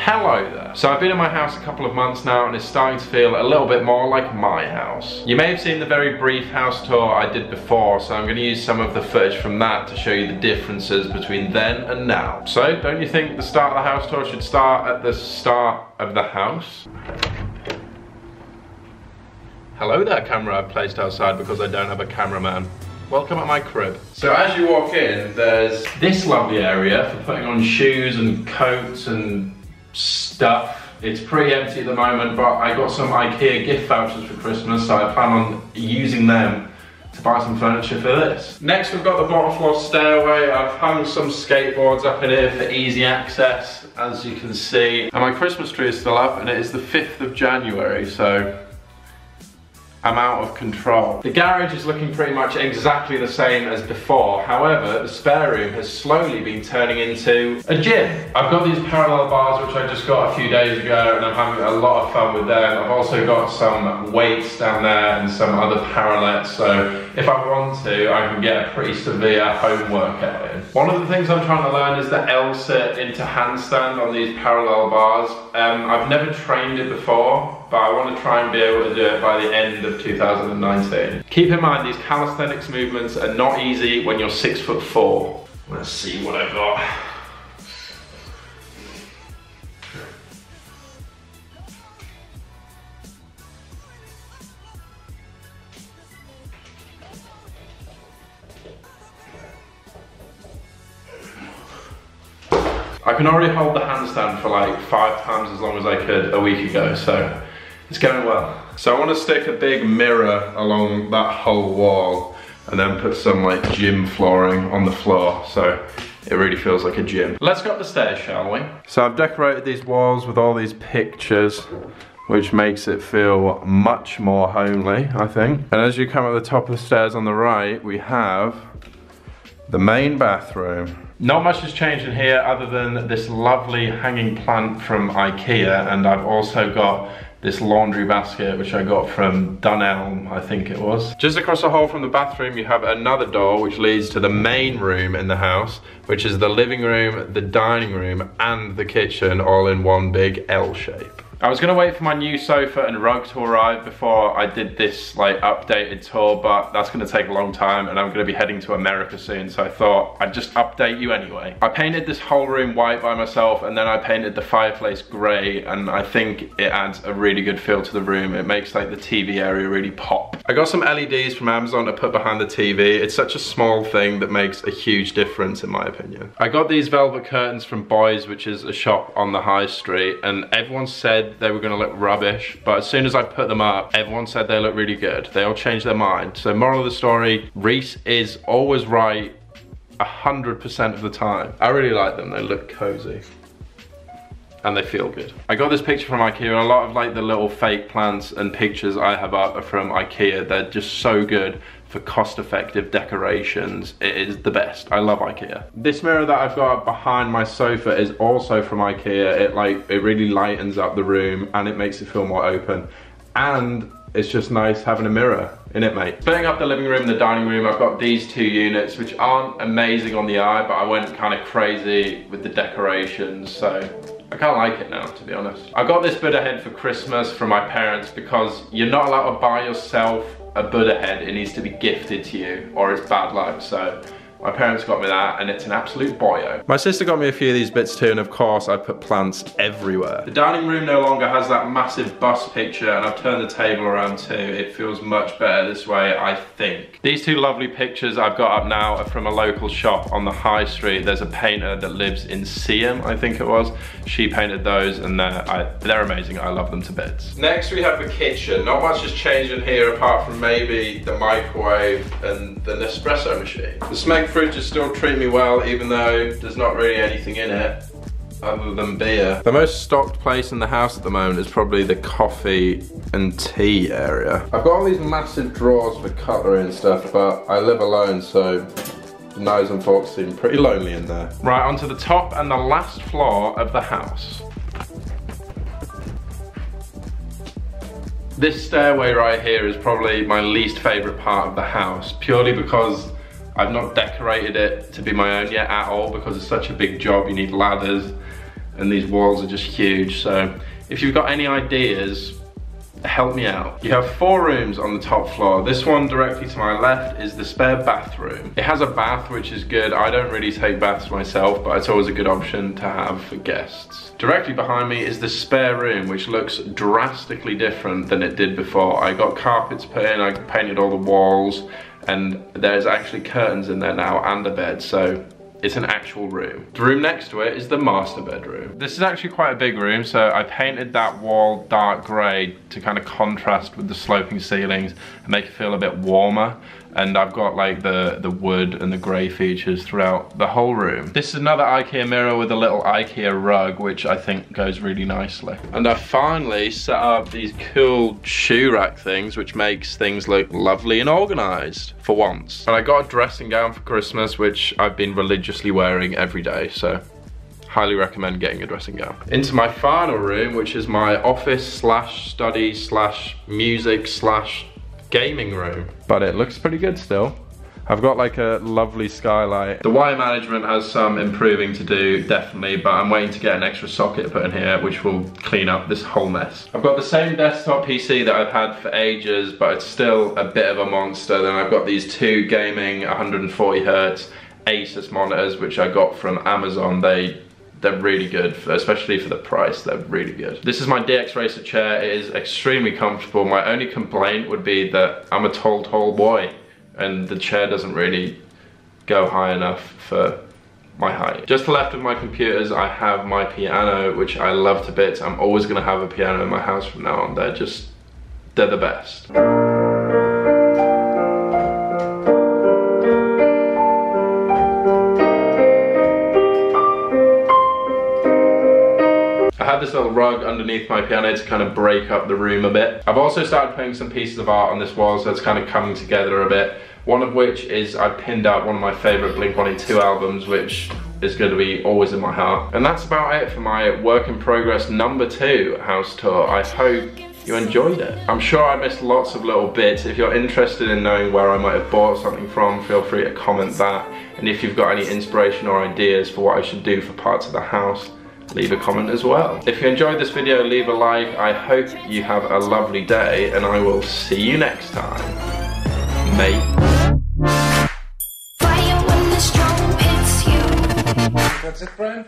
Hello there. So I've been in my house a couple of months now and it's starting to feel a little bit more like my house. You may have seen the very brief house tour I did before, so I'm going to use some of the footage from that to show you the differences between then and now. So don't you think the start of the house tour should start at the start of the house? Hello there, camera I've placed outside because I don't have a cameraman. Welcome at my crib. So as you walk in, there's this lovely area for putting on shoes and coats and stuff. It's pretty empty at the moment, but I got some IKEA gift vouchers for Christmas, so I plan on using them to buy some furniture for this. Next we've got the bottom floor stairway. I've hung some skateboards up in here for easy access, as you can see. And my Christmas tree is still up and it is the 5th of January, so I'm out of control. The garage is looking pretty much exactly the same as before. However, the spare room has slowly been turning into a gym. I've got these parallel bars which I just got a few days ago and I'm having a lot of fun with them. I've also got some weights down there and some other parallettes, so if I want to, I can get a pretty severe home workout in. One of the things I'm trying to learn is the L-sit into handstand on these parallel bars. I've never trained it before, but I want to try and be able to do it by the end of 2019. Keep in mind, these calisthenics movements are not easy when you're 6'4". Let's see what I've got. I can already hold the handstand for like 5 times as long as I could a week ago, so it's going well. So I want to stick a big mirror along that whole wall and then put some like gym flooring on the floor, so it really feels like a gym. Let's go up the stairs, shall we? So I've decorated these walls with all these pictures, which makes it feel much more homely, I think. And as you come up the top of the stairs on the right, we have the main bathroom. Not much has changed in here other than this lovely hanging plant from IKEA, and I've also got this laundry basket which I got from Dunelm, I think it was. Just across the hall from the bathroom you have another door which leads to the main room in the house, which is the living room, the dining room and the kitchen all in one big L shape. I was gonna wait for my new sofa and rug to arrive before I did this like updated tour, but that's gonna take a long time and I'm gonna be heading to America soon, so I thought I'd just update you anyway. I painted this whole room white by myself and then I painted the fireplace grey, and I think it adds a really good feel to the room. It makes like the TV area really pop. I got some LEDs from Amazon to put behind the TV. It's such a small thing that makes a huge difference in my opinion. I got these velvet curtains from Boys, which is a shop on the high street, and everyone said they were gonna look rubbish, but as soon as I put them up, everyone said they look really good. They all changed their mind. So moral of the story, Rhys is always right 100% of the time. I really like them, they look cozy. And they feel good. I got this picture from IKEA, and a lot of like the little fake plants and pictures I have up are from IKEA. They're just so good for cost-effective decorations. It is the best. I love IKEA. This mirror that I've got behind my sofa is also from IKEA. It really lightens up the room and it makes it feel more open. And it's just nice having a mirror in it, mate. Splitting up the living room and the dining room, I've got these 2 units, which aren't amazing on the eye, but I went kind of crazy with the decorations, so I kind of like it now, to be honest. I got this Buddha head for Christmas from my parents because you're not allowed to buy yourself a Buddha head. It needs to be gifted to you or it's bad luck. So my parents got me that and it's an absolute boyo. My sister got me a few of these bits too, and of course I put plants everywhere. The dining room no longer has that massive bust picture, and I've turned the table around too. It feels much better this way, I think. These 2 lovely pictures I've got up now are from a local shop on the high street. There's a painter that lives in Seaham, I think it was. She painted those and they're amazing. I love them to bits. Next we have the kitchen. Not much has changed in here apart from maybe the microwave and the Nespresso machine. The Smeg fridge is still treating me well, even though there's not really anything in it other than beer. The most stocked place in the house at the moment is probably the coffee and tea area. I've got all these massive drawers for cutlery and stuff, but I live alone, so the knives and forks seem pretty lonely in there. Right, onto the top and the last floor of the house. This stairway right here is probably my least favorite part of the house, purely because I've not decorated it to be my own yet at all, because it's such a big job. You need ladders and these walls are just huge. So if you've got any ideas, help me out. You have 4 rooms on the top floor. This one directly to my left is the spare bathroom. It has a bath, which is good. I don't really take baths myself, but it's always a good option to have for guests. Directly behind me is the spare room, which looks drastically different than it did before. I got carpets put in, I painted all the walls, and there's actually curtains in there now and a bed, so it's an actual room. The room next to it is the master bedroom. This is actually quite a big room, so I painted that wall dark grey to kind of contrast with the sloping ceilings and make it feel a bit warmer. And I've got like the wood and the grey features throughout the whole room. This is another IKEA mirror with a little IKEA rug, which I think goes really nicely. And I finally set up these cool shoe rack things, which makes things look lovely and organised for once. And I got a dressing gown for Christmas, which I've been religiously wearing every day, so highly recommend getting a dressing gown. Into my final room, which is my office slash study slash music slash gaming room, but it looks pretty good still. I've got like a lovely skylight. The wire management has some improving to do, definitely, but I'm waiting to get an extra socket put in here, which will clean up this whole mess. I've got the same desktop PC that I've had for ages, but it's still a bit of a monster. Then I've got these 2 gaming 140Hz Asus monitors, which I got from Amazon. They're really good, especially for the price, they're really good. This is my DX Racer chair. It is extremely comfortable. My only complaint would be that I'm a tall boy, and the chair doesn't really go high enough for my height. Just to the left of my computers, I have my piano, which I love to bits. I'm always gonna have a piano in my house from now on. They're the best. I have this little rug underneath my piano to kind of break up the room a bit. I've also started putting some pieces of art on this wall, so it's kind of coming together a bit. One of which is I pinned out one of my favourite Blink-182 albums, which is going to be always in my heart. And that's about it for my work in progress #2 house tour. I hope you enjoyed it. I'm sure I missed lots of little bits. If you're interested in knowing where I might have bought something from, feel free to comment that. And if you've got any inspiration or ideas for what I should do for parts of the house, leave a comment as well. If you enjoyed this video, leave a like. I hope you have a lovely day, and I will see you next time, mate. Fire when the storm hits you. That's it, Brian?